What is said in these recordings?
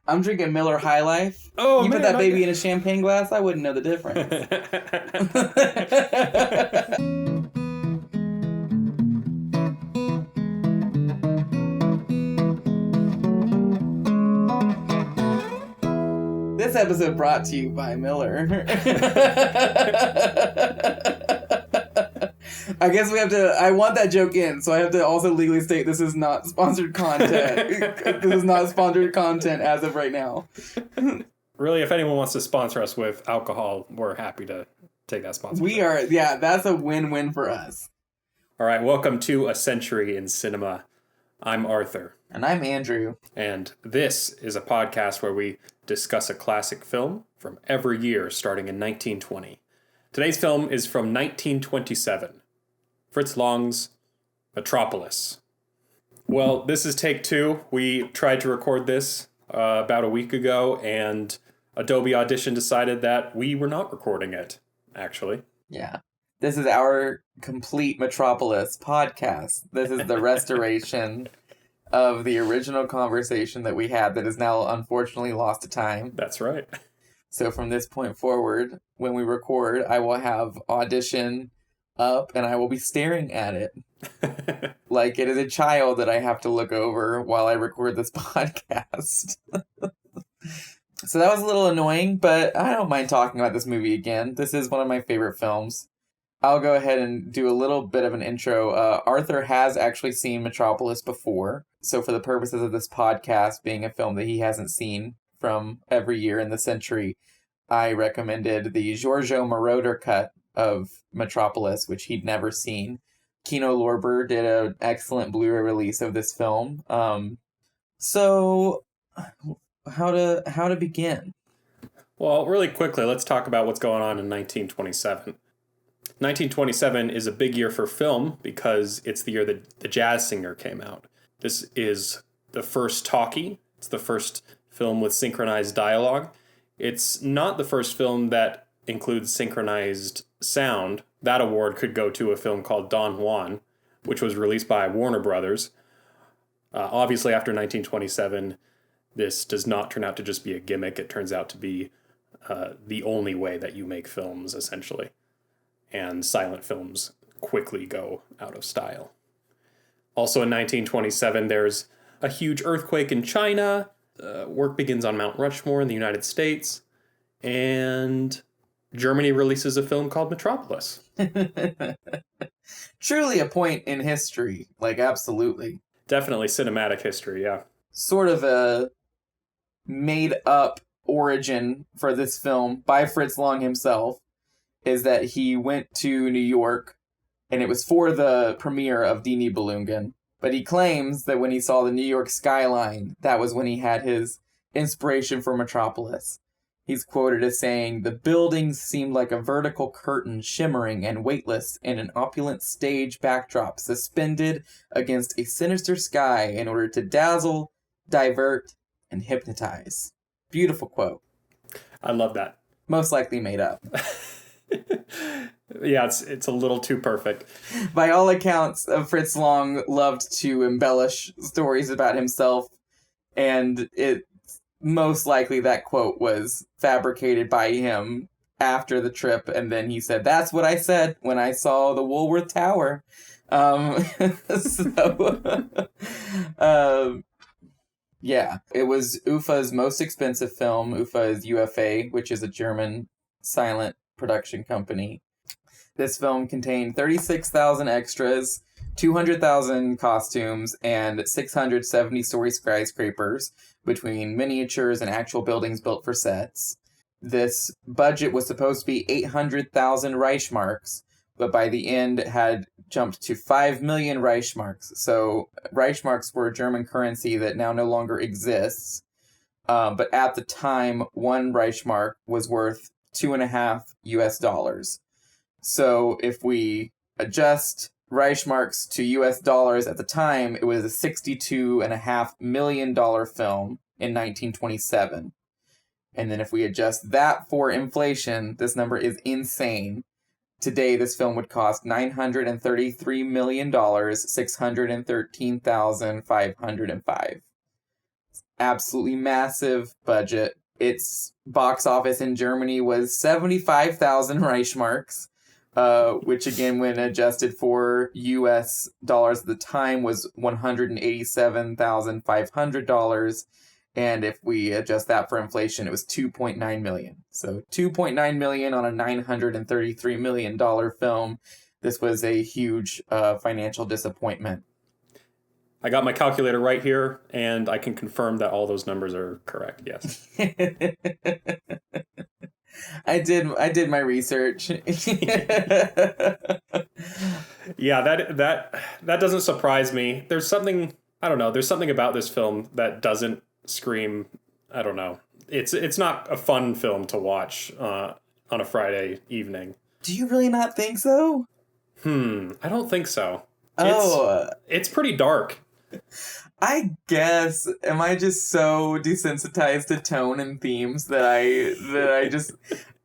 I'm drinking Miller High Life. Oh, you man, put that baby in a champagne glass, I wouldn't know the difference. This episode brought to you by Miller. I guess we have to... I want that joke in, so I have to also legally state this is not sponsored content. This is not sponsored content as of right now. Really, if anyone wants to sponsor us with alcohol, we're happy to take that sponsorship. We are... Yeah, that's a win-win for us. All right, welcome to A Century in Cinema. I'm Arthur. And I'm Andrew. And this is a podcast where we discuss a classic film from every year starting in 1920. Today's film is from 1927. Fritz Lang's Metropolis. Well, this is take two. We tried to record this about a week ago, and Adobe Audition decided that we were not recording it, actually. Yeah. This is our complete Metropolis podcast. This is the restoration of the original conversation that we had that is now unfortunately lost to time. That's right. So from this point forward, when we record, I will have Audition up and I will be staring at it. Like it is a child that I have to look over while I record this podcast. So that was a little annoying, but I don't mind talking about this movie again. This is one of my favorite films. I'll go ahead and do a little bit of an intro. Arthur has actually seen Metropolis before. So for the purposes of this podcast being a film that he hasn't seen from every year in the century, I recommended the Giorgio Moroder cut of Metropolis, which he'd never seen. Kino Lorber did an excellent Blu-ray release of this film. So how to begin? Well, really quickly, let's talk about what's going on in 1927. 1927 is a big year for film because it's the year that The Jazz Singer came out. This is the first talkie. It's the first film with synchronized dialogue. It's not the first film that includes synchronized sound. That award could go to a film called Don Juan, which was released by Warner Brothers. Obviously, after 1927, this does not turn out to just be a gimmick. It turns out to be the only way that you make films, essentially. And silent films quickly go out of style. Also in 1927, there's a huge earthquake in China. Work begins on Mount Rushmore in the United States. And Germany releases a film called Metropolis. Truly a point in history. Like, absolutely. Definitely cinematic history, yeah. Sort of a made-up origin for this film by Fritz Lang himself is that he went to New York, and it was for the premiere of Die Nibelungen. But he claims that when he saw the New York skyline, that was when he had his inspiration for Metropolis. He's quoted as saying, "The buildings seemed like a vertical curtain shimmering and weightless in an opulent stage backdrop suspended against a sinister sky in order to dazzle, divert, and hypnotize." Beautiful quote. I love that. Most likely made up. Yeah, it's a little too perfect. By all accounts, Fritz Lang loved to embellish stories about himself, and it most likely that quote was fabricated by him after the trip, and then he said, "That's what I said when I saw the Woolworth Tower." Yeah, it was UFA's most expensive film. UFA is UFA, which is a German silent production company. This film contained 36,000 extras, 200,000 costumes, and 670-story skyscrapers between miniatures and actual buildings built for sets. This budget was supposed to be 800,000 Reichsmarks, but by the end it had jumped to 5 million Reichsmarks. So Reichsmarks were a German currency that now no longer exists. But at the time, one Reichsmark was worth $2.5 US. So if we adjust Reichsmarks to US dollars at the time, it was a $62.5 million film in 1927. And then if we adjust that for inflation, this number is insane. Today, this film would cost $933 million, $613,505. absolutely massive budget. Its box office in Germany was 75,000 Reichsmarks, which again, when adjusted for US dollars at the time, was $187,500. And if we adjust that for inflation, it was 2.9 million. So 2.9 million on a $933 million film. This was a huge financial disappointment. I got my calculator right here, and I can confirm that all those numbers are correct. Yes. I did my research. Yeah, that doesn't surprise me. There's something, I don't know, there's something about this film that doesn't scream, I don't know. It's not a fun film to watch on a Friday evening. Do you really not think so? I don't think so. Oh. It's pretty dark. I guess. Am I just so desensitized to tone and themes that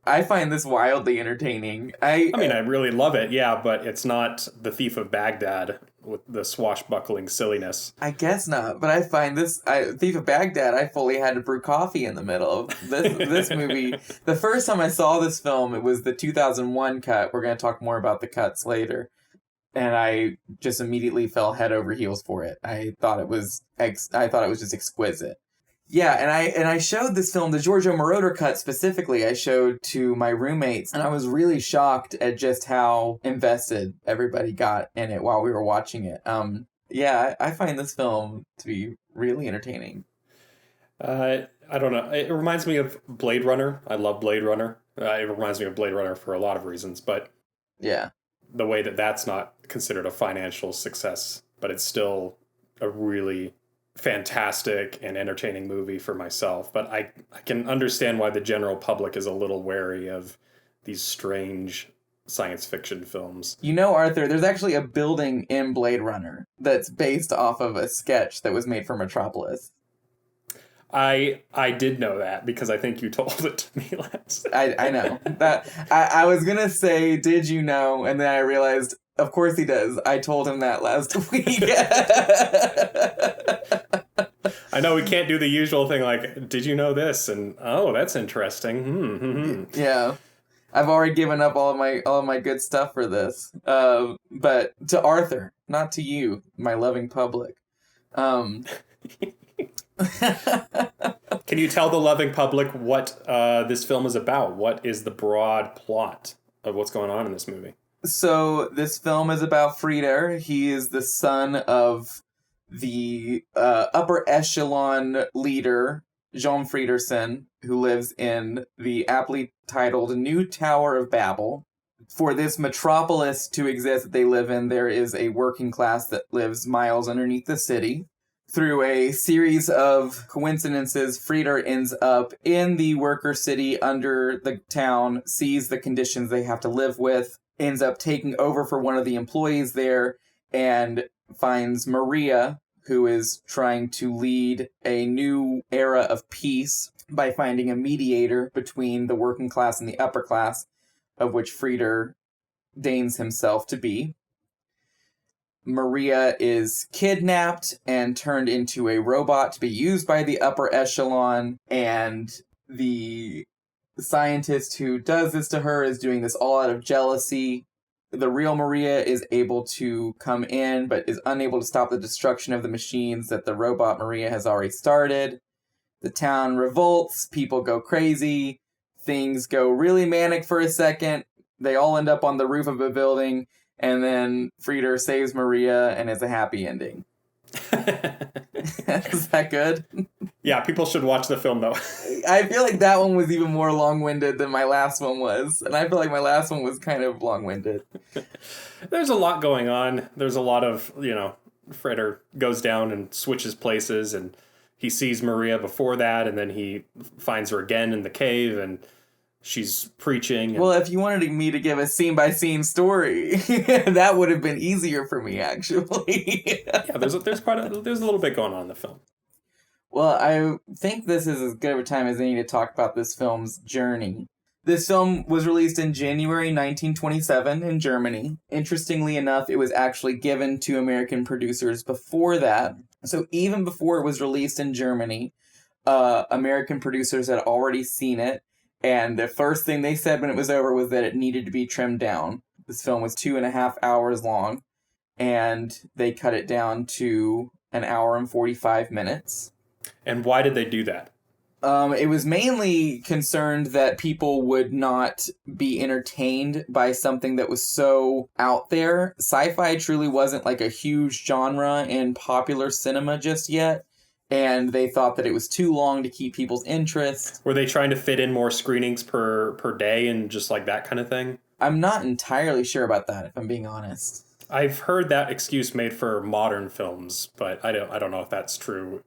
I find this wildly entertaining. I mean, I really love it, yeah, but it's not The Thief of Baghdad with the swashbuckling silliness. I guess not, but I find this Thief of Baghdad, I fully had to brew coffee in the middle of this movie. The first time I saw this film, it was the 2001 cut. We're going to talk more about the cuts later. And I just immediately fell head over heels for it. I thought it was just exquisite. Yeah, and I showed this film, the Giorgio Moroder cut specifically, I showed to my roommates, and I was really shocked at just how invested everybody got in it while we were watching it. Yeah, I find this film to be really entertaining. I don't know. It reminds me of Blade Runner. I love Blade Runner. It reminds me of Blade Runner for a lot of reasons, but yeah, the way that's not considered a financial success, but it's still a really fantastic and entertaining movie for myself. But I can understand why the general public is a little wary of these strange science fiction films. You know, Arthur, there's actually a building in Blade Runner that's based off of a sketch that was made for Metropolis. I did know that because I think you told it to me last. I know that. I was gonna say, did you know? And then I realized, of course he does. I told him that last week. I know we can't do the usual thing like, did you know this? And oh, that's interesting. Yeah, I've already given up all of my good stuff for this. But to Arthur, not to you, my loving public. Can you tell the loving public what this film is about? What is the broad plot of what's going on in this movie? So this film is about Frieder. He is the son of the upper echelon leader, Jean Friederson, who lives in the aptly titled New Tower of Babel. For this metropolis to exist that they live in, there is a working class that lives miles underneath the city. Through a series of coincidences, Frieder ends up in the worker city under the town, sees the conditions they have to live with, ends up taking over for one of the employees there, and finds Maria, who is trying to lead a new era of peace by finding a mediator between the working class and the upper class, of which Frieder deigns himself to be. Maria is kidnapped and turned into a robot to be used by the upper echelon, and the scientist who does this to her is doing this all out of jealousy. The real Maria is able to come in, but is unable to stop the destruction of the machines that the robot Maria has already started. The town revolts, people go crazy, things go really manic for a second. They all end up on the roof of a building, and then Frieder saves Maria, and it's a happy ending. Is that good? Yeah, people should watch the film, though. I feel like that one was even more long-winded than my last one was. And I feel like my last one was kind of long-winded. There's a lot going on. There's a lot of, Frieder goes down and switches places, and he sees Maria before that, and then he finds her again in the cave, and she's preaching. Well, if you wanted me to give a scene-by-scene story, that would have been easier for me, actually. Yeah, there's a little bit going on in the film. Well, I think this is as good of a time as any to talk about this film's journey. This film was released in January 1927 in Germany. Interestingly enough, it was actually given to American producers before that. So even before it was released in Germany, American producers had already seen it, and the first thing they said when it was over was that it needed to be trimmed down. This film was 2.5 hours long, and they cut it down to an hour and 45 minutes. And why did they do that? It was mainly concerned that people would not be entertained by something that was so out there. Sci-fi truly wasn't like a huge genre in popular cinema just yet, and they thought that it was too long to keep people's interest. Were they trying to fit in more screenings per day and just like that kind of thing? I'm not entirely sure about that, if I'm being honest. I've heard that excuse made for modern films, but I don't know if that's true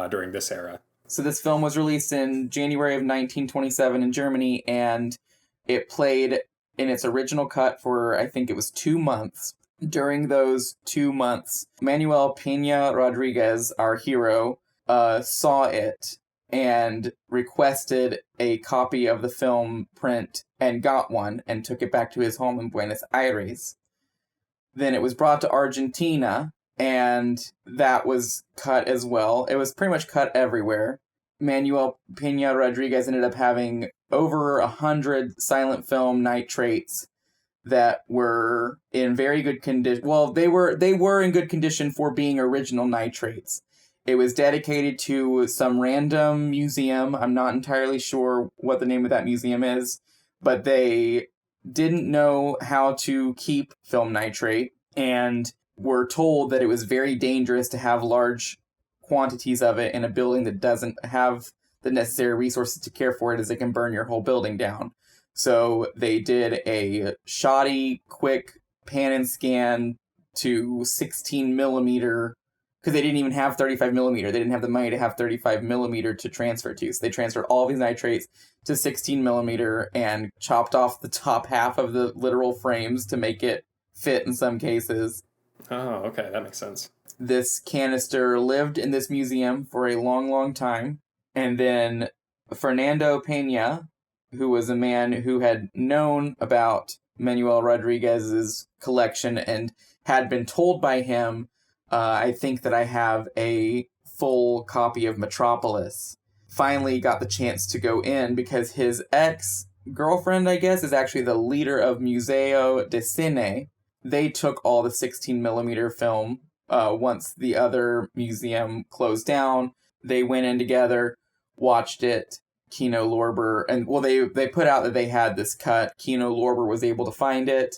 during this era. So this film was released in January of 1927 in Germany, and it played in its original cut for, I think it was 2 months. During those 2 months, Manuel Peña Rodriguez, our hero, saw it and requested a copy of the film print and got one and took it back to his home in Buenos Aires. Then it was brought to Argentina, and that was cut as well. It was pretty much cut everywhere. Manuel Peña Rodriguez ended up having over 100 silent film nitrates that were in very good condition. Well, they were in good condition for being original nitrates. It was dedicated to some random museum. I'm not entirely sure what the name of that museum is, but they didn't know how to keep film nitrate and were told that it was very dangerous to have large quantities of it in a building that doesn't have the necessary resources to care for it, as it can burn your whole building down. So they did a shoddy, quick pan and scan to 16 millimeter, because they didn't even have 35 millimeter. They didn't have the money to have 35 millimeter to transfer to. So they transferred all these nitrates to 16 millimeter and chopped off the top half of the literal frames to make it fit in some cases. Oh, okay. That makes sense. This canister lived in this museum for a long, long time. And then Fernando Peña, who was a man who had known about Manuel Rodriguez's collection and had been told by him, I think that I have a full copy of Metropolis, finally got the chance to go in because his ex-girlfriend, I guess, is actually the leader of Museo de Cine. They took all the 16 millimeter film once the other museum closed down. They went in together, watched it. Kino Lorber, and well, they put out that they had this cut. Kino Lorber was able to find it,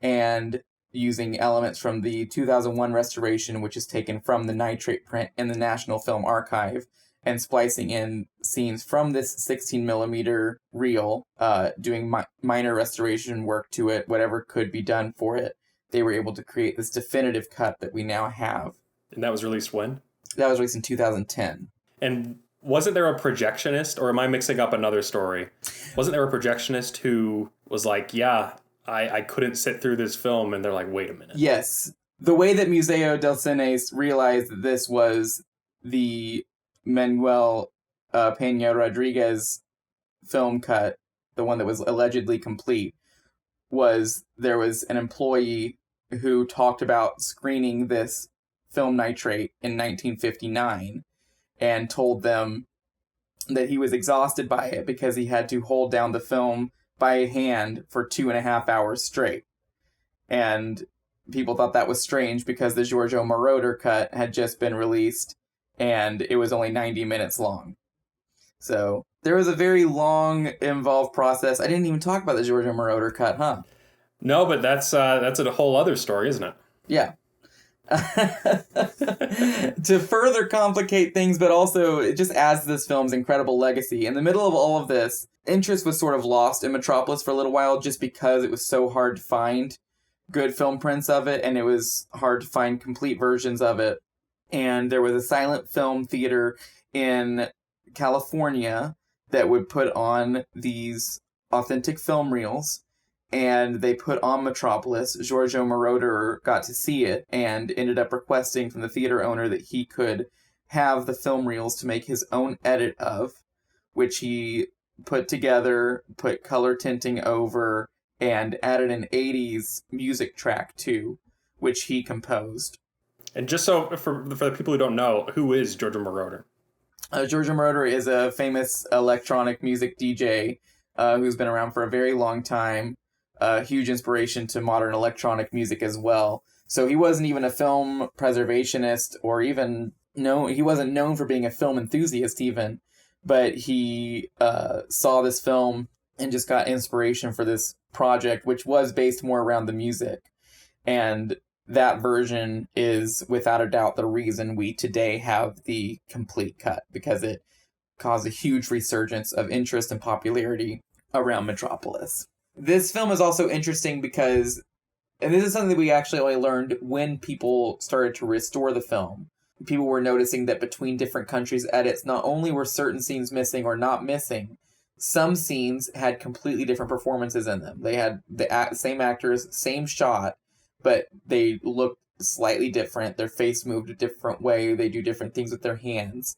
and using elements from the 2001 restoration, which is taken from the nitrate print in the National Film Archive, and splicing in scenes from this 16 millimeter reel, doing minor restoration work to it, whatever could be done for it, they were able to create this definitive cut that we now have. And that was released when? That was released in 2010. And wasn't there a projectionist, or am I mixing up another story? Wasn't there a projectionist who was like, yeah, I couldn't sit through this film, and they're like, wait a minute. Yes. The way that Museo del Cine realized that this was the Manuel Peña Rodriguez film cut, the one that was allegedly complete, was there was an employee who talked about screening this film nitrate in 1959 and told them that he was exhausted by it because he had to hold down the film by hand for 2.5 hours straight. And people thought that was strange because the Giorgio Moroder cut had just been released and it was only 90 minutes long. So there was a very long, involved process. I didn't even talk about the Giorgio Moroder cut, huh? No, but that's a whole other story, isn't it? Yeah. To further complicate things, but also it just adds to this film's incredible legacy. In the middle of all of this, interest was sort of lost in Metropolis for a little while just because it was so hard to find good film prints of it, and it was hard to find complete versions of it. And there was a silent film theater in California that would put on these authentic film reels, and they put on Metropolis. Giorgio Moroder got to see it and ended up requesting from the theater owner that he could have the film reels to make his own edit of, which he put together, put color tinting over, and added an 80s music track to, which he composed. And just so, for the people who don't know, who is Giorgio Moroder? Giorgio Moroder is a famous electronic music DJ who's been around for a very long time. A huge inspiration to modern electronic music as well. So he wasn't even a film preservationist, or even he wasn't known for being a film enthusiast even, but he saw this film and just got inspiration for this project, which was based more around the music. And that version is without a doubt the reason we today have the complete cut, because it caused a huge resurgence of interest and popularity around Metropolis. This film is also interesting because, and this is something that we actually only learned when people started to restore the film. People were noticing that between different countries' edits, not only were certain scenes missing or not missing, some scenes had completely different performances in them. They had the same actors, same shot, but they looked slightly different. Their face moved a different way. They do different things with their hands.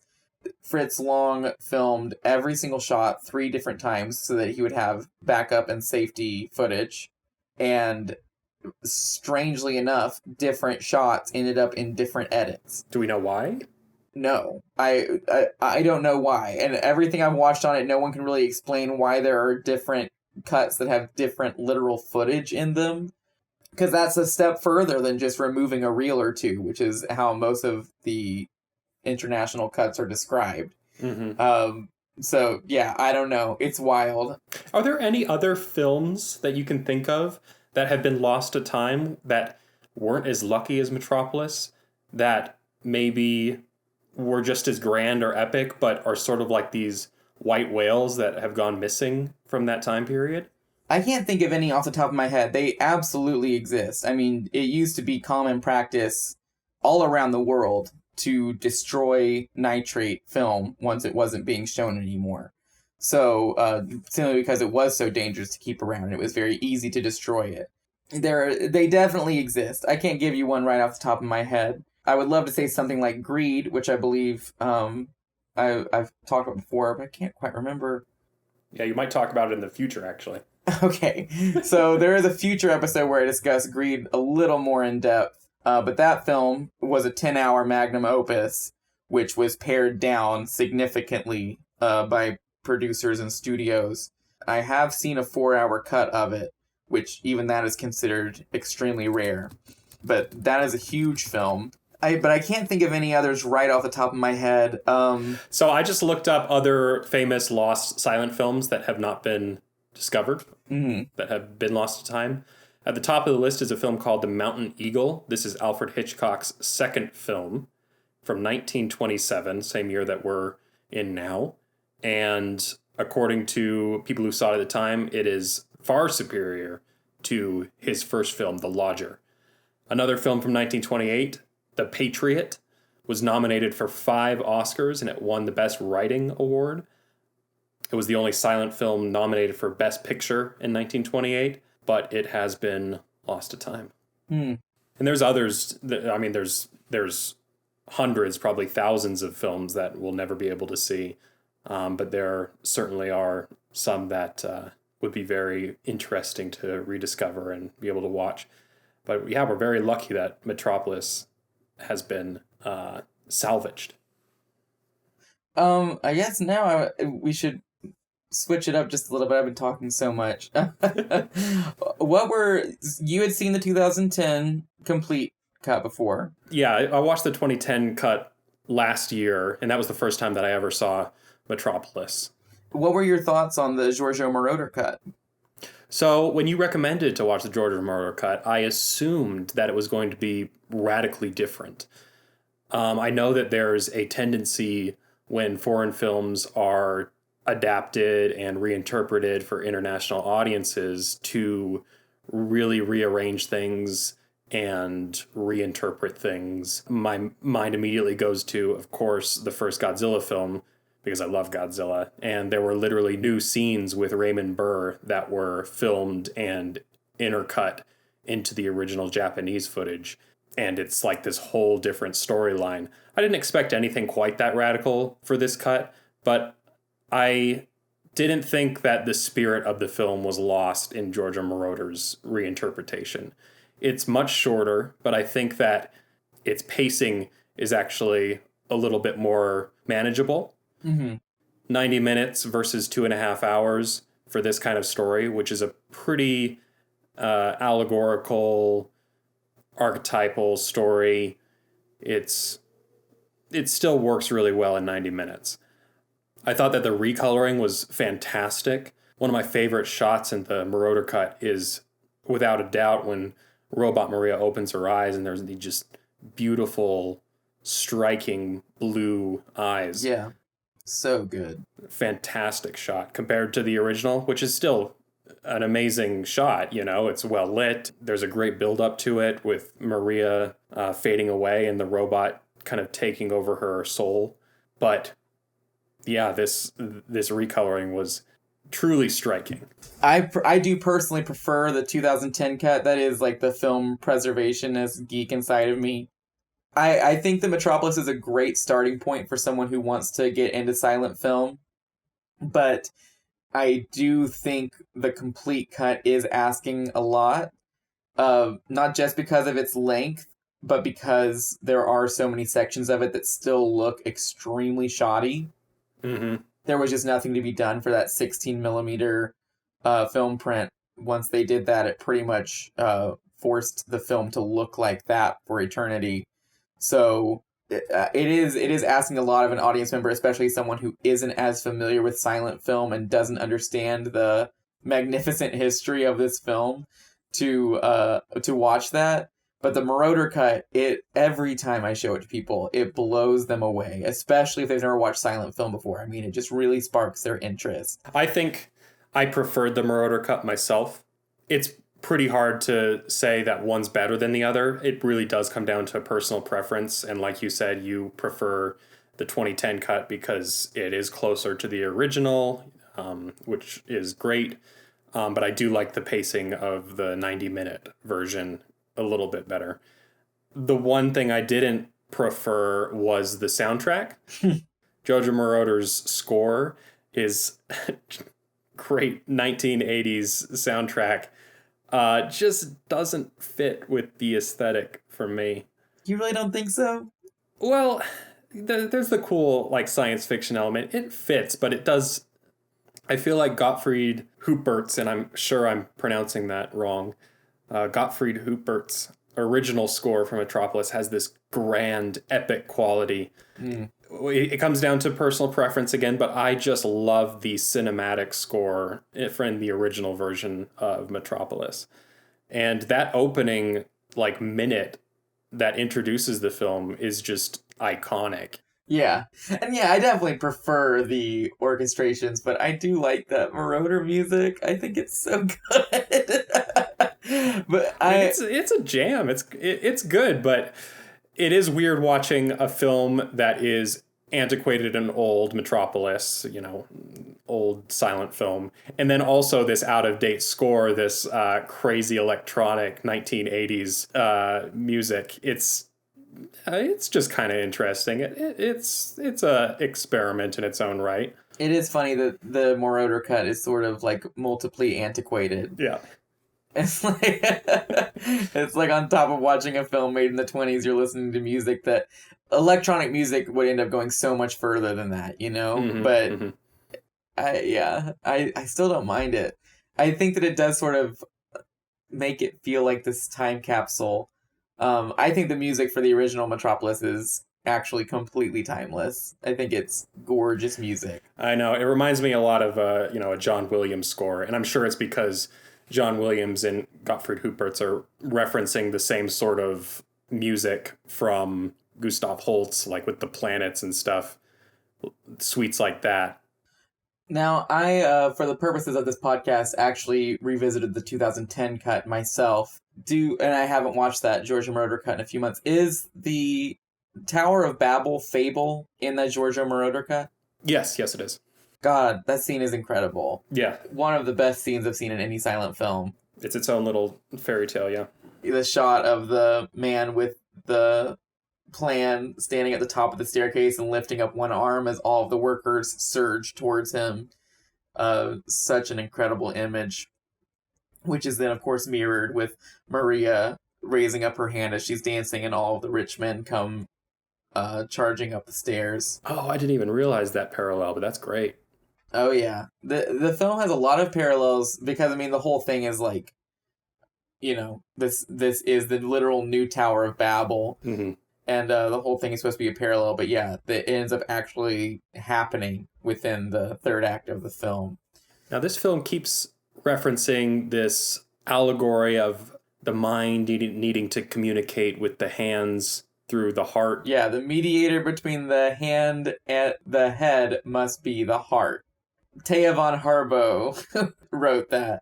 Fritz Long filmed every single shot 3 different times so that he would have backup and safety footage. And strangely enough, different shots ended up in different edits. Do we know why? No, I don't know why. And everything I've watched on it, no one can really explain why there are different cuts that have different literal footage in them. Because that's a step further than just removing a reel or two, which is how most of the international cuts are described. Mm-hmm. So, yeah, I don't know. It's wild. Are there any other films that you can think of that have been lost to time that weren't as lucky as Metropolis, that maybe were just as grand or epic, but are sort of like these white whales that have gone missing from that time period? I can't think of any off the top of my head. They absolutely exist. I mean, it used to be common practice all around the world to destroy nitrate film once it wasn't being shown anymore. So, simply because it was so dangerous to keep around, it was very easy to destroy it. They definitely exist. I can't give you one right off the top of my head. I would love to say something like Greed, which I believe I've talked about before, but I can't quite remember. Yeah, you might talk about it in the future, actually. Okay, so there is a future episode where I discuss Greed a little more in depth, but that film was a 10-hour magnum opus, which was pared down significantly by producers and studios. I have seen a 4-hour cut of it, which even that is considered extremely rare. But that is a huge film. But I can't think of any others right off the top of my head. So I just looked up other famous lost silent films that have not been discovered, that have been lost to time. At the top of the list is a film called The Mountain Eagle. This is Alfred Hitchcock's second film from 1927, same year that we're in now. And according to people who saw it at the time, it is far superior to his first film, The Lodger. Another film from 1928, The Patriot, was nominated for 5 Oscars and it won the Best Writing Award. It was the only silent film nominated for Best Picture in 1928, but it has been lost to time. And there's others. There's hundreds, probably thousands of films that we'll never be able to see. But there certainly are some that would be very interesting to rediscover and be able to watch. But yeah, we're very lucky that Metropolis has been salvaged. I guess now we should switch it up just a little bit. I've been talking so much. You had seen the 2010 complete cut before? Yeah, I watched the 2010 cut last year, and that was the first time that I ever saw Metropolis. What were your thoughts on the Giorgio Moroder cut? So when you recommended to watch the Giorgio Moroder cut, I assumed that it was going to be radically different. I know that there's a tendency when foreign films are adapted and reinterpreted for international audiences to really rearrange things and reinterpret things. My mind immediately goes to, of course, the first Godzilla film, because I love Godzilla, and there were literally new scenes with Raymond Burr that were filmed and intercut into the original Japanese footage, and it's like this whole different storyline. I didn't expect anything quite that radical for this cut, but I didn't think that the spirit of the film was lost in Giorgio Moroder's reinterpretation. It's much shorter, but I think that its pacing is actually a little bit more manageable. Mm-hmm. 90 minutes versus 2.5 hours for this kind of story, which is a pretty allegorical, archetypal story. It still works really well in 90 minutes. I thought that the recoloring was fantastic. One of my favorite shots in the Marauder cut is, without a doubt, when Robot Maria opens her eyes and there's the just beautiful, striking blue eyes. Yeah. So good. Fantastic shot compared to the original, which is still an amazing shot. You know, it's well lit. There's a great build up to it with Maria fading away and the robot kind of taking over her soul. But yeah, this recoloring was truly striking. I do personally prefer the 2010 cut. That is like the film preservationist geek inside of me. I think the Metropolis is a great starting point for someone who wants to get into silent film, but I do think the complete cut is asking a lot, not just because of its length, but because there are so many sections of it that still look extremely shoddy. Mm-hmm. There was just nothing to be done for that 16 millimeter film print. Once they did that, it pretty much forced the film to look like that for eternity. So it is asking a lot of an audience member, especially someone who isn't as familiar with silent film and doesn't understand the magnificent history of this film, to watch that. But the Marauder cut, every time I show it to people, it blows them away, especially if they've never watched silent film before. I mean, it just really sparks their interest. I think I preferred the Marauder cut myself. It's pretty hard to say that one's better than the other. It really does come down to personal preference. And like you said, you prefer the 2010 cut because it is closer to the original, which is great. But I do like the pacing of the 90-minute version a little bit better. The one thing I didn't prefer was the soundtrack. Jojo Moroder's score is great 1980s soundtrack. Just doesn't fit with the aesthetic for me. You really don't think so? Well, there's the cool like science fiction element. It fits, but it does. I feel like Gottfried Huppert's, and I'm sure I'm pronouncing that wrong. Gottfried Huppert's original score for Metropolis has this grand, epic quality. It comes down to personal preference again, but I just love the cinematic score from the original version of Metropolis. And that opening like minute that introduces the film is just iconic. Yeah. And yeah, I definitely prefer the orchestrations, but I do like that Marauder music. I think it's so good. But it's a jam. It's good, but it is weird watching a film that is antiquated and old, Metropolis, old silent film, and then also this out-of-date score, this crazy electronic 1980s music. It's just kind of interesting. It's a experiment in its own right. It is funny that the Marauder cut is sort of like multiply antiquated. Yeah. It's like on top of watching a film made in the 20s, you're listening to music that electronic music would end up going so much further than that, Mm-hmm, but mm-hmm. I still don't mind it. I think that it does sort of make it feel like this time capsule. I think the music for the original Metropolis is actually completely timeless. I think it's gorgeous music. I know. It reminds me a lot of a John Williams score, and I'm sure it's because John Williams and Gottfried Huppert's are referencing the same sort of music from Gustav Holst, like with the planets and stuff, suites like that. Now, I, for the purposes of this podcast, actually revisited the 2010 cut myself. And I haven't watched that Giorgio Moroder cut in a few months. Is the Tower of Babel fable in that Giorgio Moroder cut? Yes, it is. God, that scene is incredible. Yeah. One of the best scenes I've seen in any silent film. It's its own little fairy tale, yeah. The shot of the man with the plan standing at the top of the staircase and lifting up one arm as all of the workers surge towards him. Such an incredible image, which is then, of course, mirrored with Maria raising up her hand as she's dancing and all of the rich men come charging up the stairs. Oh, I didn't even realize that parallel, but that's great. Oh yeah, the film has a lot of parallels because I mean the whole thing is like, this is the literal new Tower of Babel, Mm-hmm. and the whole thing is supposed to be a parallel, but yeah, it ends up actually happening within the third act of the film. Now, this film keeps referencing this allegory of the mind needing to communicate with the hands through the heart. Yeah, the mediator between the hand and the head must be the heart. Thea von Harbo wrote that.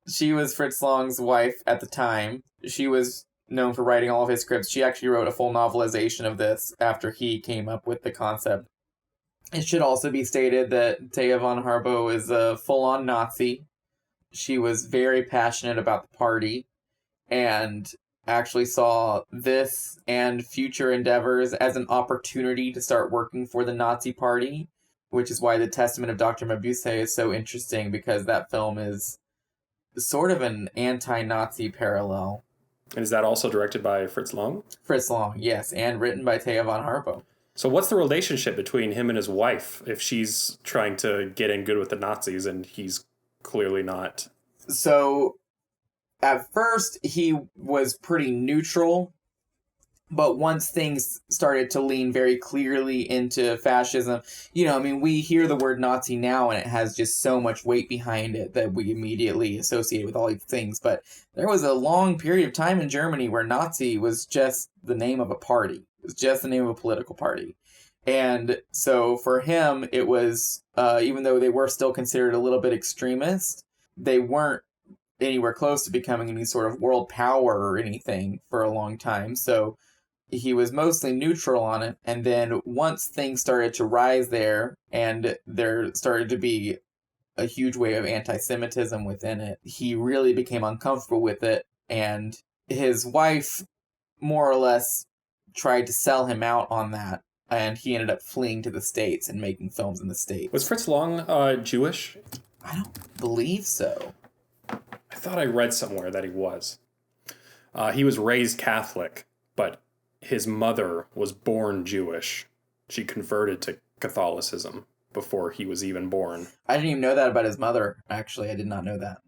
She was Fritz Lang's wife at the time. She was known for writing all of his scripts. She actually wrote a full novelization of this after he came up with the concept. It should also be stated that Thea von Harbo is a full-on Nazi. She was very passionate about the party and actually saw this and future endeavors as an opportunity to start working for the Nazi party, which is why The Testament of Dr. Mabuse is so interesting, because that film is sort of an anti-Nazi parallel. And is that also directed by Fritz Lang? Fritz Lang, yes, and written by Thea von Harbo. So what's the relationship between him and his wife if she's trying to get in good with the Nazis and he's clearly not? So at first he was pretty neutral, but once things started to lean very clearly into fascism, we hear the word Nazi now and it has just so much weight behind it that we immediately associate with all these things. But there was a long period of time in Germany where Nazi was just the name of a party. It was just the name of a political party. And so for him, it was, even though they were still considered a little bit extremist, they weren't anywhere close to becoming any sort of world power or anything for a long time. So he was mostly neutral on it. And then once things started to rise there and there started to be a huge wave of anti-Semitism within it, he really became uncomfortable with it. And his wife more or less tried to sell him out on that. And he ended up fleeing to the States and making films in the States. Was Fritz Lang Jewish? I don't believe so. I thought I read somewhere that he was. He was raised Catholic, but his mother was born Jewish. She converted to Catholicism before he was even born. I didn't even know that about his mother, actually. I did not know that.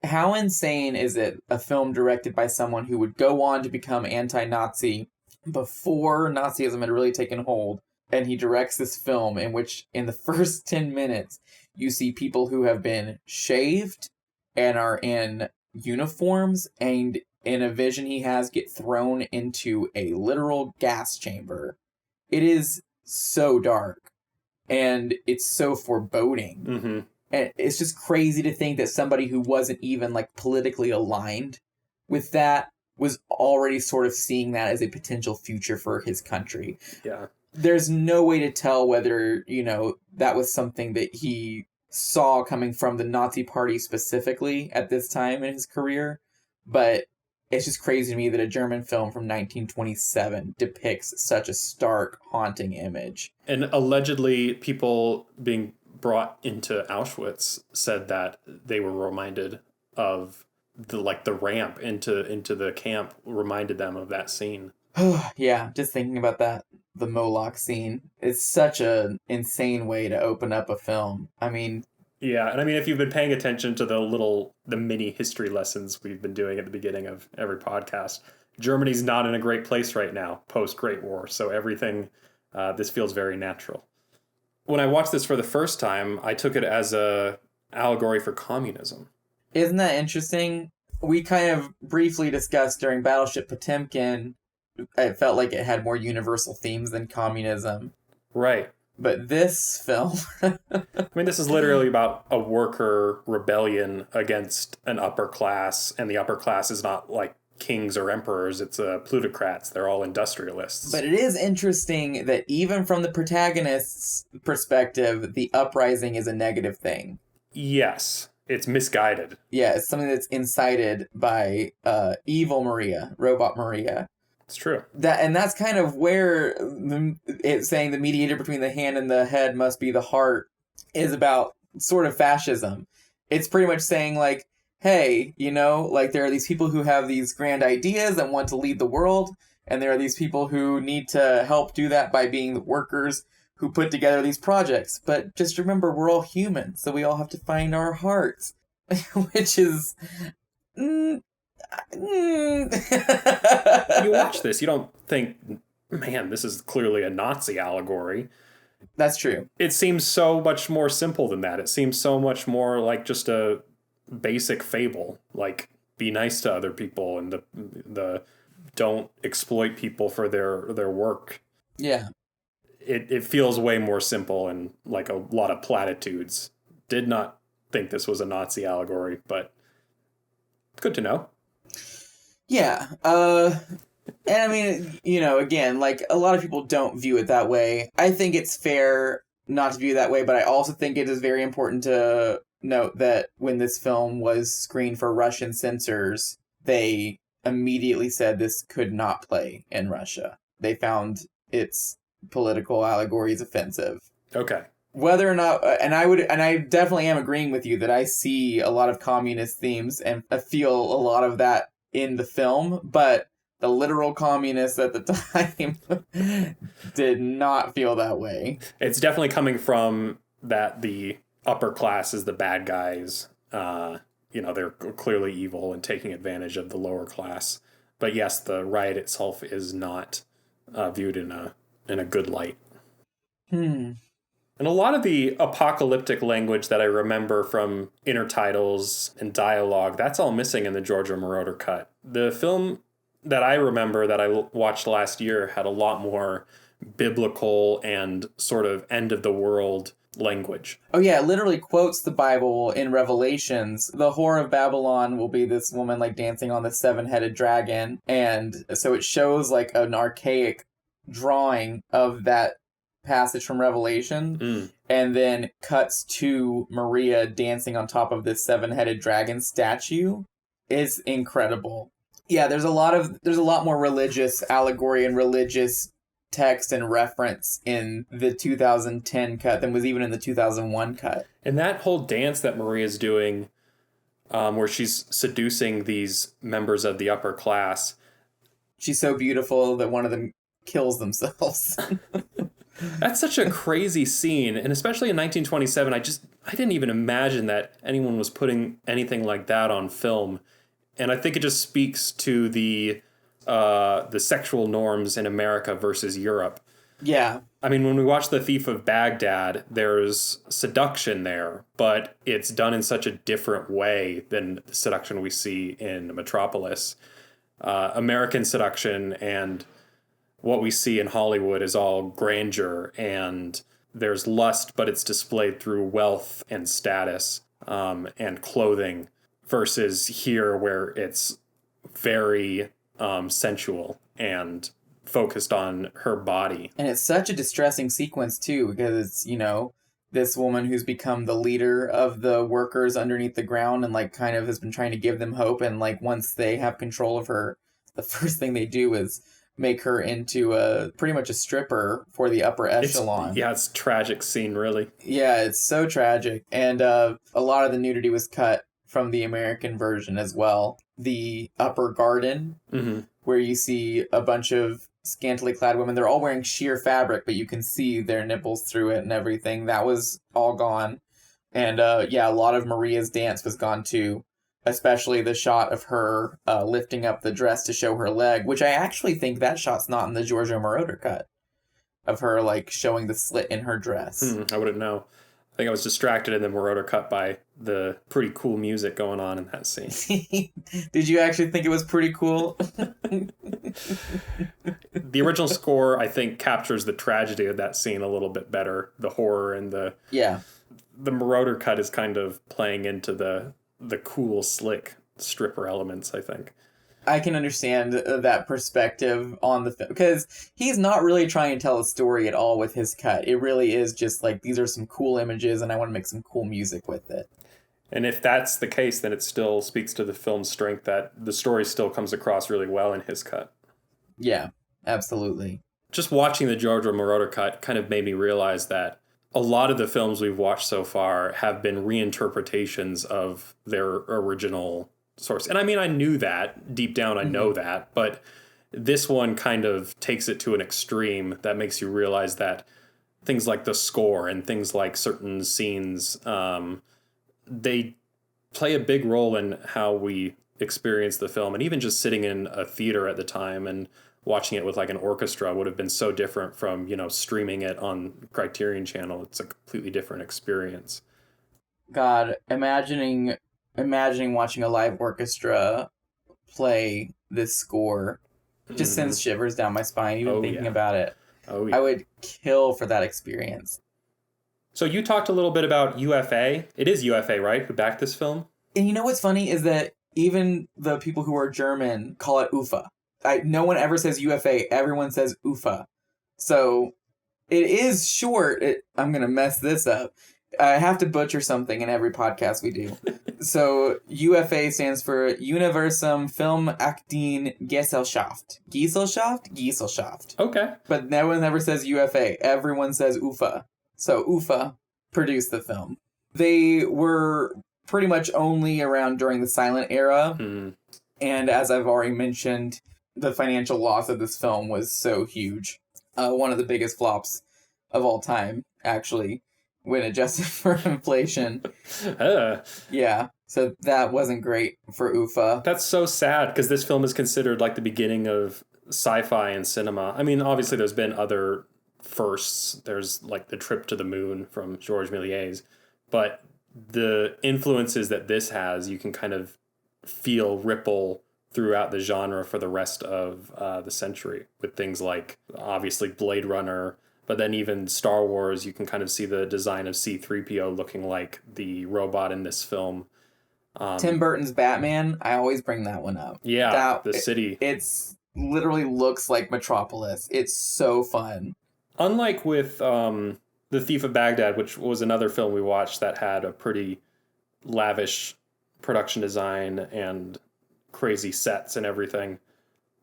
How insane is it, a film directed by someone who would go on to become anti-Nazi before Nazism had really taken hold, and he directs this film in which, in the first 10 minutes, you see people who have been shaved and are in uniforms, and in a vision he has, get thrown into a literal gas chamber. It is so dark, and it's so foreboding. Mm-hmm. And it's just crazy to think that somebody who wasn't even, politically aligned with that was already sort of seeing that as a potential future for his country. Yeah. There's no way to tell whether, that was something that he saw coming from the Nazi party specifically at this time in his career, but it's just crazy to me that a German film from 1927 depicts such a stark, haunting image. And allegedly, people being brought into Auschwitz said that they were reminded of the ramp into the camp reminded them of that scene. Yeah, just thinking about that, the Moloch scene. It's such an insane way to open up a film. I mean... Yeah, and I mean, if you've been paying attention to the mini history lessons we've been doing at the beginning of every podcast, Germany's not in a great place right now, post-Great War, so everything, this feels very natural. When I watched this for the first time, I took it as a allegory for communism. Isn't that interesting? We kind of briefly discussed during Battleship Potemkin, it felt like it had more universal themes than communism. Right. But this film... I mean, this is literally about a worker rebellion against an upper class, and the upper class is not like kings or emperors, it's plutocrats. They're all industrialists. But it is interesting that even from the protagonist's perspective, the uprising is a negative thing. Yes. It's misguided. Yeah, it's something that's incited by evil Maria, Robot Maria. It's true. And that's kind of where it's saying the mediator between the hand and the head must be the heart is about sort of fascism. It's pretty much saying hey, there are these people who have these grand ideas and want to lead the world, And there are these people who need to help do that by being the workers who put together these projects. But just remember, we're all human, so we all have to find our hearts, which is... You watch this, you don't think, man, this is clearly a Nazi allegory. That's true. It seems so much more simple than that. It seems so much more like just a basic fable, like be nice to other people and the don't exploit people for their work. Yeah. It feels way more simple and like a lot of platitudes. Did not think this was a Nazi allegory, but good to know. Yeah. And I mean, again, like a lot of people don't view it that way. I think it's fair not to view it that way, but I also think it is very important to note that when this film was screened for Russian censors, they immediately said this could not play in Russia. They found its political allegories offensive. Okay. Whether or not, and I definitely am agreeing with you that I see a lot of communist themes and I feel a lot of that in the film, but the literal communists at the time did not feel that way. It's definitely coming from that the upper class is the bad guys. They're clearly evil and taking advantage of the lower class. But yes, the riot itself is not viewed in a good light. And a lot of the apocalyptic language that I remember from intertitles and dialogue, that's all missing in the Giorgio Moroder cut. The film that I remember that I watched last year had a lot more biblical and sort of end of the world language. Oh yeah, it literally quotes the Bible in Revelations. The whore of Babylon will be this woman like dancing on the 7-headed dragon. And so it shows like an archaic drawing of that passage from Revelation and then cuts to Maria dancing on top of this 7-headed dragon statue. Is incredible. Yeah, there's a lot more religious allegory and religious text and reference in the 2010 cut than was even in the 2001 cut. And that whole dance that Maria's doing, where she's seducing these members of the upper class. She's so beautiful that one of them kills themselves. That's such a crazy scene. And especially in 1927, I didn't even imagine that anyone was putting anything like that on film. And I think it just speaks to the sexual norms in America versus Europe. Yeah. I mean, when we watch The Thief of Baghdad, there's seduction there, but it's done in such a different way than the seduction we see in Metropolis. American seduction and what we see in Hollywood is all grandeur, and there's lust, but it's displayed through wealth and status and clothing, versus here where it's very sensual and focused on her body. And it's such a distressing sequence too, because it's, this woman who's become the leader of the workers underneath the ground and like kind of has been trying to give them hope, and like once they have control of her, the first thing they do is make her into pretty much a stripper for the upper echelon. It's a tragic scene, really. Yeah, it's so tragic. And a lot of the nudity was cut from the American version as well. The upper garden, where you see a bunch of scantily clad women. They're all wearing sheer fabric, but you can see their nipples through it and everything. That was all gone. And a lot of Maria's dance was gone too. Especially the shot of her lifting up the dress to show her leg, which I actually think that shot's not in the Giorgio Moroder cut. Of her, like, showing the slit in her dress. I wouldn't know. I think I was distracted in the Moroder cut by the pretty cool music going on in that scene. Did you actually think it was pretty cool? The original score, I think, captures the tragedy of that scene a little bit better. The horror and the Moroder cut is kind of playing into the cool, slick stripper elements, I think. I can understand that perspective on the film, because he's not really trying to tell a story at all with his cut. It really is just like, these are some cool images and I want to make some cool music with it. And if that's the case, then it still speaks to the film's strength that the story still comes across really well in his cut. Yeah, absolutely. Just watching the Giorgio Moroder cut kind of made me realize that a lot of the films we've watched so far have been reinterpretations of their original source. And I mean, I knew that deep down, I know that, but This one kind of takes it to an extreme that makes you realize that things like the score and things like certain scenes, they play a big role in how we experience the film. And even just sitting in a theater at the time and watching it with like an orchestra would have been so different from, streaming it on Criterion Channel. It's a completely different experience. God, imagining watching a live orchestra play this score just sends shivers down my spine, even thinking about it. Oh, yeah. I would kill for that experience. So you talked a little bit about UFA. It is UFA, right, who backed this film? And you know what's funny is that even the people who are German call it UFA. No one ever says UFA. Everyone says UFA. So it is short. I'm going to mess this up. I have to butcher something in every podcast we do. So UFA stands for Universum Filmaktiengesellschaft. Gesellschaft? Okay. But no one ever says UFA. Everyone says UFA. So UFA produced the film. They were pretty much only around during the silent era. And as I've already mentioned, the financial loss of this film was so huge. One of the biggest flops of all time, actually, when adjusted for inflation. Yeah, so that wasn't great for UFA. That's so sad, because this film is considered like the beginning of sci-fi and cinema. I mean, obviously there's been other firsts. There's like The Trip to the Moon from Georges Méliès. But the influences that this has, you can kind of feel ripple throughout the genre for the rest of the century, with things like, obviously, Blade Runner, but then even Star Wars. You can kind of see the design of C-3PO looking like the robot in this film. Tim Burton's Batman, I always bring that one up. Yeah, the city. It's literally looks like Metropolis. It's so fun. Unlike with The Thief of Baghdad, which was another film we watched that had a pretty lavish production design and crazy sets and everything,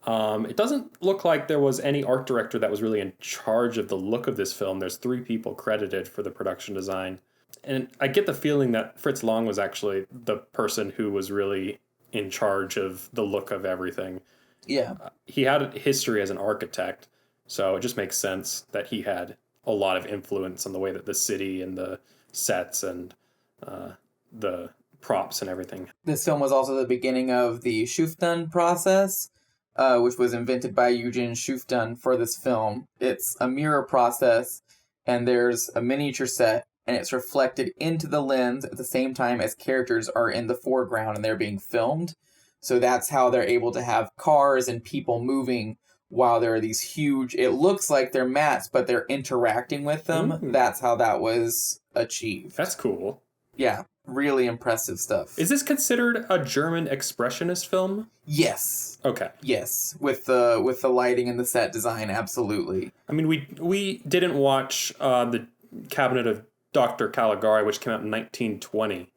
it doesn't look like there was any art director that was really in charge of the look of this film. There's 3 people credited for the production design. And I get the feeling that Fritz Lang was actually the person who was really in charge of the look of everything. Yeah. He had a history as an architect, so it just makes sense that he had a lot of influence on the way that the city and the sets and the props and everything. This film was also the beginning of the Schuftan process, which was invented by Eugen Schuftan for this film. It's a mirror process, and there's a miniature set, and it's reflected into the lens at the same time as characters are in the foreground and they're being filmed. So that's how they're able to have cars and people moving while there are these huge, it looks like they're mats, but they're interacting with them. That's how that was achieved. That's cool. Yeah, really impressive stuff. Is this considered a German expressionist film? Yes. Okay. Yes, with the lighting and the set design, absolutely. I mean, we didn't watch the Cabinet of Dr. Caligari, which came out in 1920.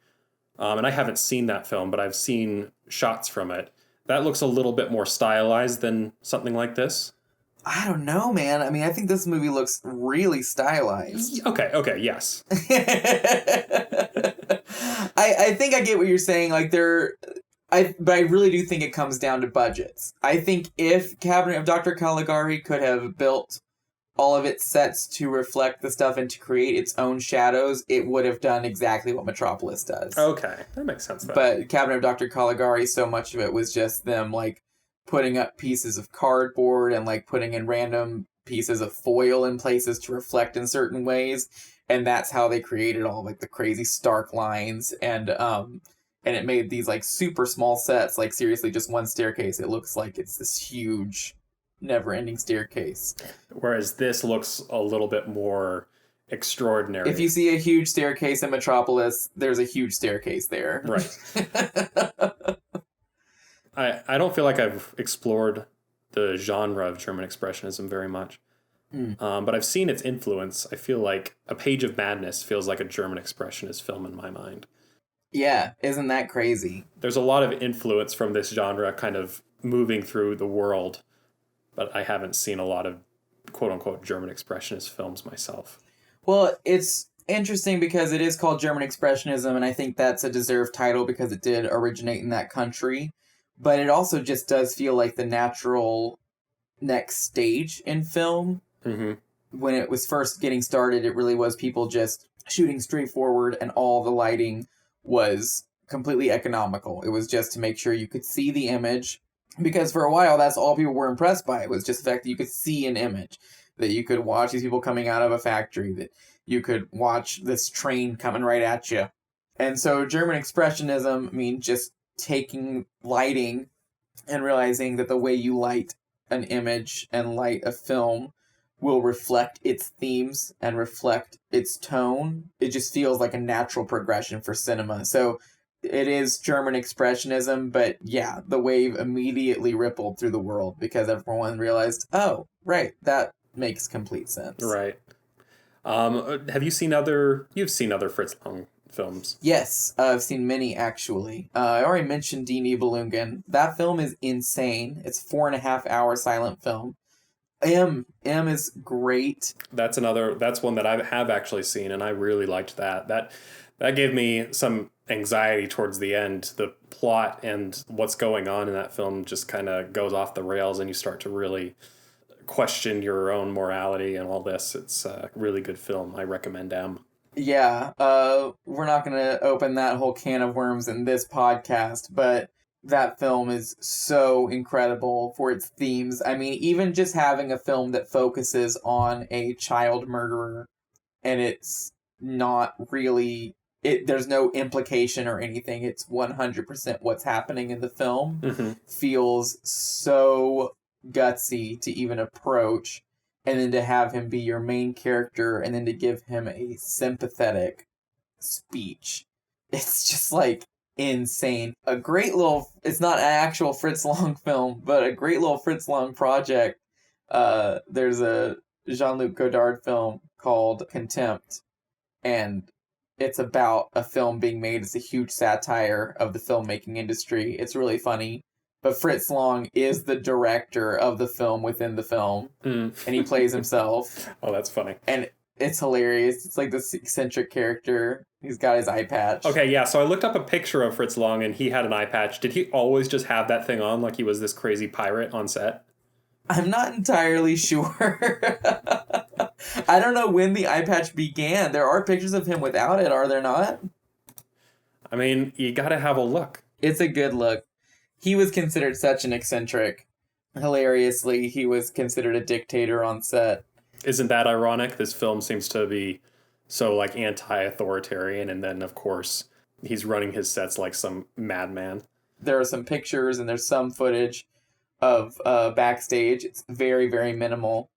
And I haven't seen that film, but I've seen shots from it. That looks a little bit more stylized than something like this. I don't know, man. I mean, I think this movie looks really stylized. Okay, yes. I think I get what you're saying. Like, but I really do think it comes down to budgets. I think if Cabinet of Dr. Caligari could have built all of its sets to reflect the stuff and to create its own shadows, it would have done exactly what Metropolis does. Okay, that makes sense. But Cabinet of Dr. Caligari, so much of it was just them, like, putting up pieces of cardboard and, like, putting in random pieces of foil in places to reflect in certain ways. And that's how they created all, like, the crazy stark lines. And it made these, like, super small sets, like, seriously, just one staircase. It looks like it's this huge, never-ending staircase. Whereas this looks a little bit more extraordinary. If you see a huge staircase in Metropolis, there's a huge staircase there. Right. I don't feel like I've explored the genre of German Expressionism very much. But I've seen its influence. I feel like A Page of Madness feels like a German Expressionist film in my mind. Yeah, isn't that crazy? There's a lot of influence from this genre kind of moving through the world, but I haven't seen a lot of quote-unquote German Expressionist films myself. Well, it's interesting because it is called German Expressionism, and I think that's a deserved title because it did originate in that country. But it also just does feel like the natural next stage in film. Mm-hmm. When it was first getting started, it really was people just shooting straight forward, and all the lighting was completely economical. It was just to make sure you could see the image, because for a while that's all people were impressed by. It was just the fact that you could see an image, that you could watch these people coming out of a factory, that you could watch this train coming right at you. And so German Expressionism means just taking lighting and realizing that the way you light an image and light a film will reflect its themes and reflect its tone. It just feels like a natural progression for cinema. So it is German Expressionism, but yeah, the wave immediately rippled through the world because everyone realized, oh, right, that makes complete sense. Right. You've seen other Fritz Lang films? Yes, I've seen many, actually. I already mentioned Die Nibelungen. That film is insane. It's 4.5-hour silent film. M is great. That's one that I have actually seen, and I really liked that. That gave me some anxiety towards the end. The plot and what's going on in that film just kind of goes off the rails, and you start to really question your own morality and all this. It's a really good film. I recommend M. Yeah, we're not going to open that whole can of worms in this podcast, but that film is so incredible for its themes. I mean, even just having a film that focuses on a child murderer, and it's not really... there's no implication or anything. It's 100% what's happening in the film. Mm-hmm. Feels so gutsy to even approach, and then to have him be your main character, and then to give him a sympathetic speech. It's just like insane. A great little... It's not an actual Fritz Lang film, but a great little Fritz Lang project. There's a Jean-Luc Godard film called Contempt, and it's about a film being made. It's a huge satire of the filmmaking industry. It's really funny. But Fritz Lang is the director of the film within the film. And he plays himself. Oh, that's funny. And it's hilarious. It's like this eccentric character. He's got his eye patch. Okay, yeah, so I looked up a picture of Fritz Lang, and he had an eye patch. Did he always just have that thing on like he was this crazy pirate on set? I'm not entirely sure. I don't know when the eye patch began. There are pictures of him without it, are there not? I mean, you gotta have a look. It's a good look. He was considered such an eccentric. Hilariously, he was considered a dictator on set. Isn't that ironic? This film seems to be so, like, anti-authoritarian, and then, of course, he's running his sets like some madman. There are some pictures and there's some footage of backstage. It's very, very minimal.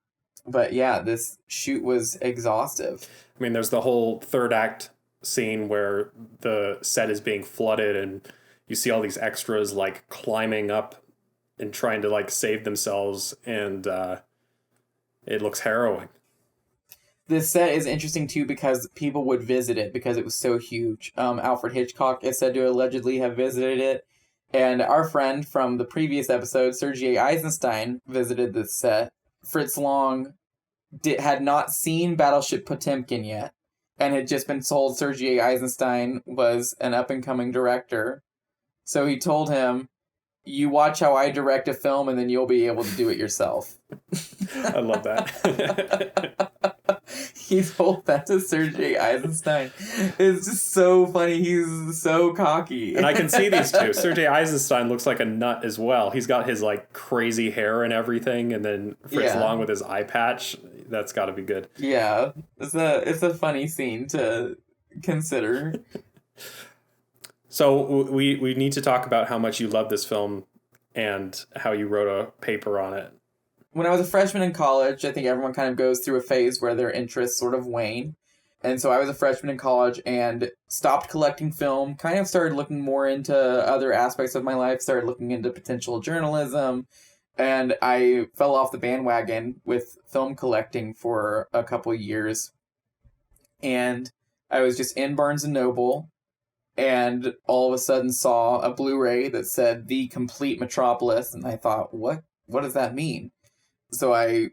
But yeah, this shoot was exhaustive. I mean, there's the whole third act scene where the set is being flooded, and you see all these extras, like, climbing up and trying to, like, save themselves, and it looks harrowing. This set is interesting, too, because people would visit it because it was so huge. Alfred Hitchcock is said to allegedly have visited it. And our friend from the previous episode, Sergei Eisenstein, visited this set. Fritz Lang had not seen Battleship Potemkin yet, and had just been told Sergei Eisenstein was an up-and-coming director. So he told him, you watch how I direct a film, and then you'll be able to do it yourself. I love that. He told that to Sergei Eisenstein. It's just so funny. He's so cocky. And I can see these two. Sergei Eisenstein looks like a nut as well. He's got his, like, crazy hair and everything, and then Fritz Lang with his eye patch. That's got to be good. Yeah. It's a funny scene to consider. So we need to talk about how much you love this film and how you wrote a paper on it. When I was a freshman in college, I think everyone kind of goes through a phase where their interests sort of wane. And so I was a freshman in college and stopped collecting film, kind of started looking more into other aspects of my life, started looking into potential journalism, and I fell off the bandwagon with film collecting for a couple of years. And I was just in Barnes & Noble, and all of a sudden saw a Blu-ray that said The Complete Metropolis, and I thought, what does that mean? So I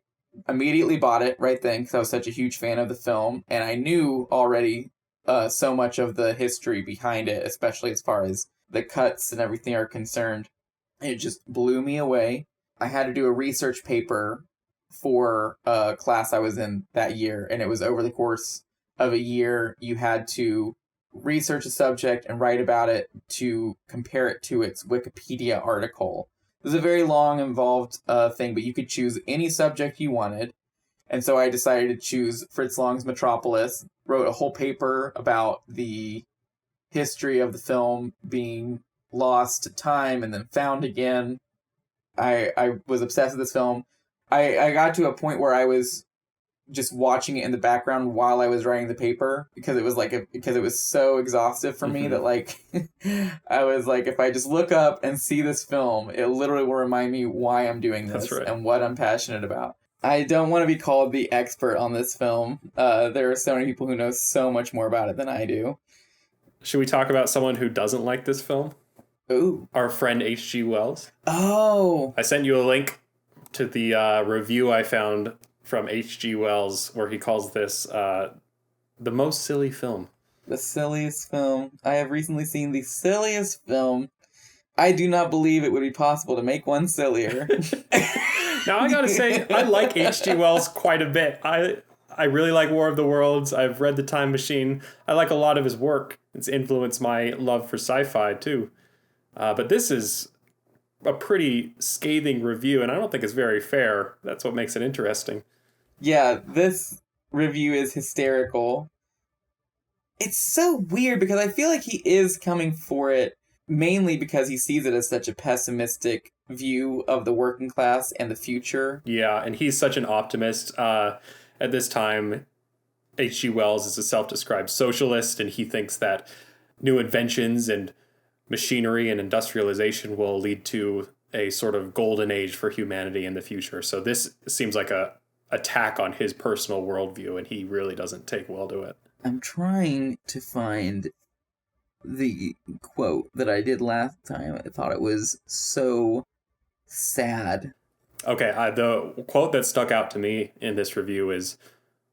immediately bought it right then because I was such a huge fan of the film, and I knew already so much of the history behind it, especially as far as the cuts and everything are concerned. It just blew me away. I had to do a research paper for a class I was in that year, and it was over the course of a year. You had to research a subject and write about it to compare it to its Wikipedia article. It was a very long, involved thing, but you could choose any subject you wanted. And so I decided to choose Fritz Lang's Metropolis, wrote a whole paper about the history of the film being lost to time and then found again. I was obsessed with this film. I got to a point where I was just watching it in the background while I was writing the paper because it was because it was so exhaustive for me that I was like, if I just look up and see this film, it literally will remind me why I'm doing this and what I'm passionate about. I don't want to be called the expert on this film. There are so many people who know so much more about it than I do. Should we talk about someone who doesn't like this film? Ooh. Our friend H.G. Wells. Oh. I sent you a link to the review I found from H.G. Wells where he calls this the most silly film. The silliest film. I have recently seen the silliest film. I do not believe it would be possible to make one sillier. Now, I gotta say, I like H.G. Wells quite a bit. I really like War of the Worlds. I've read The Time Machine. I like a lot of his work. It's influenced my love for sci-fi, too. But this is a pretty scathing review, and I don't think it's very fair. That's what makes it interesting. Yeah, this review is hysterical. It's so weird because I feel like he is coming for it mainly because he sees it as such a pessimistic view of the working class and the future. Yeah, and he's such an optimist. At this time, H.G. Wells is a self-described socialist, and he thinks that new inventions and machinery and industrialization will lead to a sort of golden age for humanity in the future. So this seems like a attack on his personal worldview, and he really doesn't take well to it. I'm trying to find the quote that I did last time. I thought it was so sad. Okay, the quote that stuck out to me in this review is,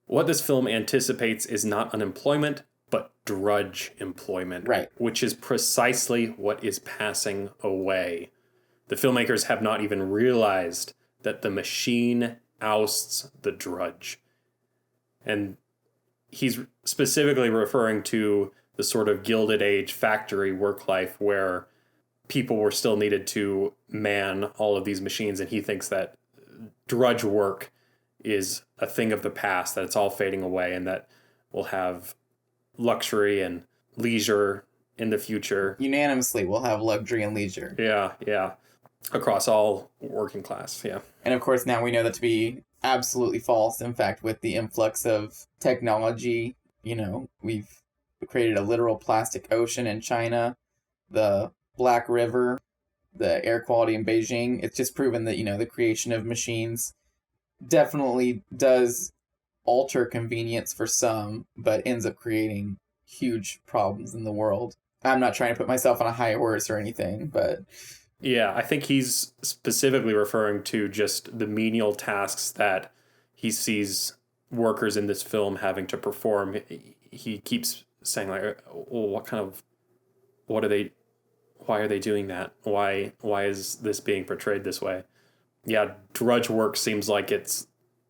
"What this film anticipates is not unemployment, but drudge employment." Right. Which is precisely what is passing away. The filmmakers have not even realized that the machine ousts the drudge. And he's specifically referring to the sort of Gilded Age factory work life where people were still needed to man all of these machines, and he thinks that drudge work is a thing of the past, that it's all fading away, and that we'll have luxury and leisure in the future. Unanimously, we'll have luxury and leisure. Yeah. Across all working class, yeah. And of course, now we know that to be absolutely false. In fact, with the influx of technology, we've created a literal plastic ocean in China, the Black River, the air quality in Beijing. It's just proven that, the creation of machines definitely does alter convenience for some, but ends up creating huge problems in the world. I'm not trying to put myself on a high horse or anything, but... Yeah, I think he's specifically referring to just the menial tasks that he sees workers in this film having to perform. He keeps saying, like, well, why are they doing that? Why is this being portrayed this way? Yeah, drudge work seems like it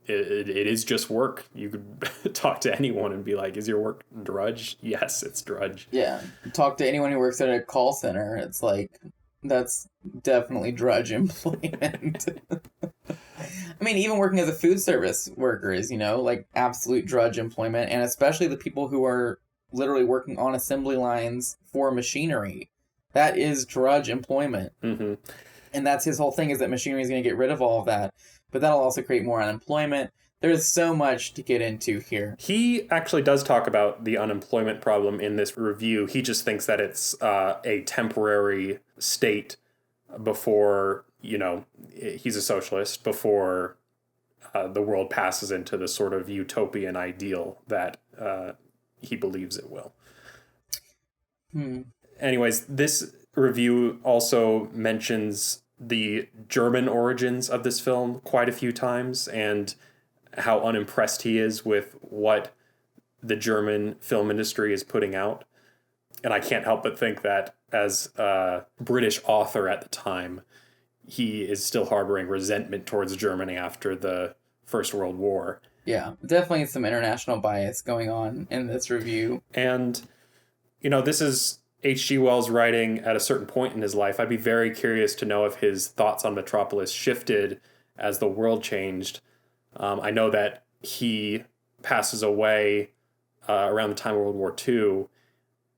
is just work. You could talk to anyone and be like, is your work drudge? Yes, it's drudge. Yeah, talk to anyone who works at a call center. It's like, that's definitely drudge employment. I mean, even working as a food service worker is, absolute drudge employment, and especially the people who are literally working on assembly lines for machinery. That is drudge employment. Mm-hmm. And that's his whole thing, is that machinery is going to get rid of all of that. But that'll also create more unemployment. There's so much to get into here. He actually does talk about the unemployment problem in this review. He just thinks that it's a temporary state before, he's a socialist, before the world passes into the sort of utopian ideal that he believes it will. Anyways, this review also mentions the German origins of this film quite a few times, and how unimpressed he is with what the German film industry is putting out. And I can't help but think that as a British author at the time, he is still harboring resentment towards Germany after the First World War. Yeah, definitely some international bias going on in this review. And, this is H.G. Wells writing at a certain point in his life. I'd be very curious to know if his thoughts on Metropolis shifted as the world changed. I know that he passes away around the time of World War II,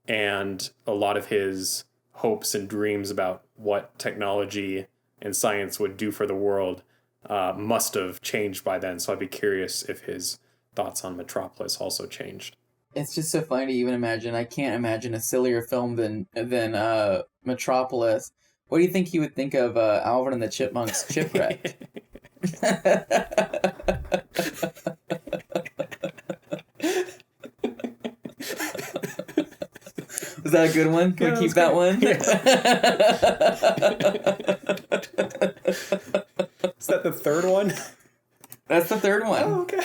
and a lot of his hopes and dreams about what technology and science would do for the world must have changed by then. So I'd be curious if his thoughts on Metropolis also changed. It's just so funny to even imagine. I can't imagine a sillier film than Metropolis. What do you think he would think of Alvin and the Chipmunks Chipwrecked? Was that a good one? Can we keep that one? Yes. Is that the third one? That's the third one. Oh, okay.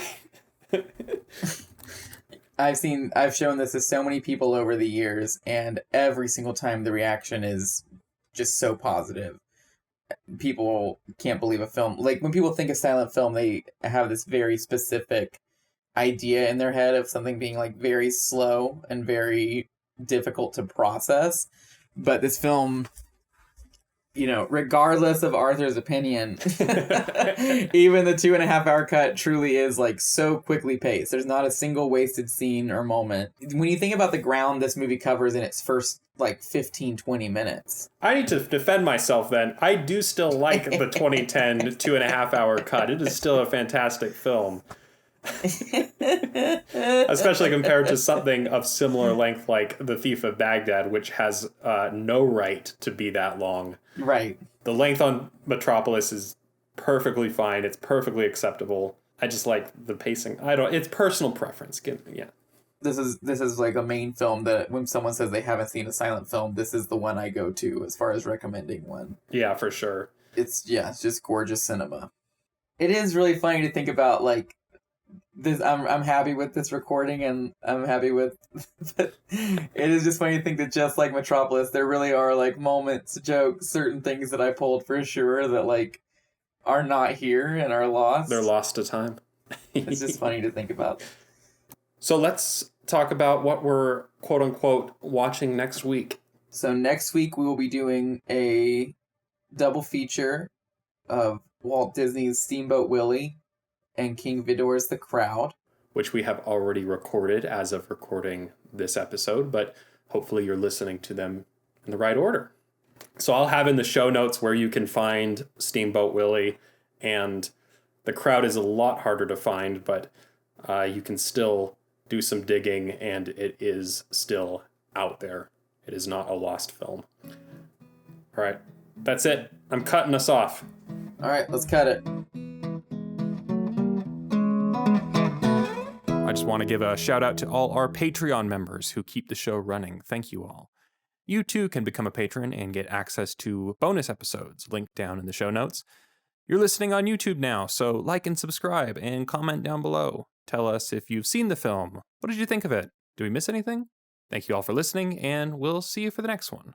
I've shown this to so many people over the years, and every single time the reaction is just so positive. People can't believe a film. Like, when people think of silent film, they have this very specific idea in their head of something being, like, very slow and very difficult to process. But this film, regardless of Arthur's opinion, even the 2.5-hour cut truly is, like, so quickly paced. There's not a single wasted scene or moment. When you think about the ground this movie covers in its first, 15-20 minutes. I need to defend myself then. I do still like the 2010 2.5-hour cut. It is still a fantastic film. Especially compared to something of similar length like The Thief of Baghdad, which has no right to be that long. Right. The length on Metropolis is perfectly fine. It's perfectly acceptable. I just like the pacing. It's personal preference. Yeah. This is like a main film that when someone says they haven't seen a silent film, this is the one I go to as far as recommending one. Yeah, for sure. It's just gorgeous cinema. It is really funny to think about, this. I'm happy with this recording, and I'm happy with. But it is just funny to think that just like Metropolis, there really are moments, jokes, certain things that I pulled for sure that are not here and are lost. They're lost to time. It's just funny to think about. So let's talk about what we're quote unquote watching next week. So next week we will be doing a double feature of Walt Disney's Steamboat Willie and King Vidor's The Crowd, which we have already recorded as of recording this episode, but hopefully you're listening to them in the right order. So I'll have in the show notes where you can find Steamboat Willie, and The Crowd is a lot harder to find, but you can still do some digging, and it is still out there. It is not a lost film. All right, that's it. I'm cutting us off. All right, let's cut it. I just want to give a shout out to all our Patreon members who keep the show running. Thank you all. You too can become a patron and get access to bonus episodes linked down in the show notes. You're listening on YouTube now, so like and subscribe and comment down below. Tell us if you've seen the film. What did you think of it? Did we miss anything? Thank you all for listening, and we'll see you for the next one.